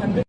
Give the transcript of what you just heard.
100%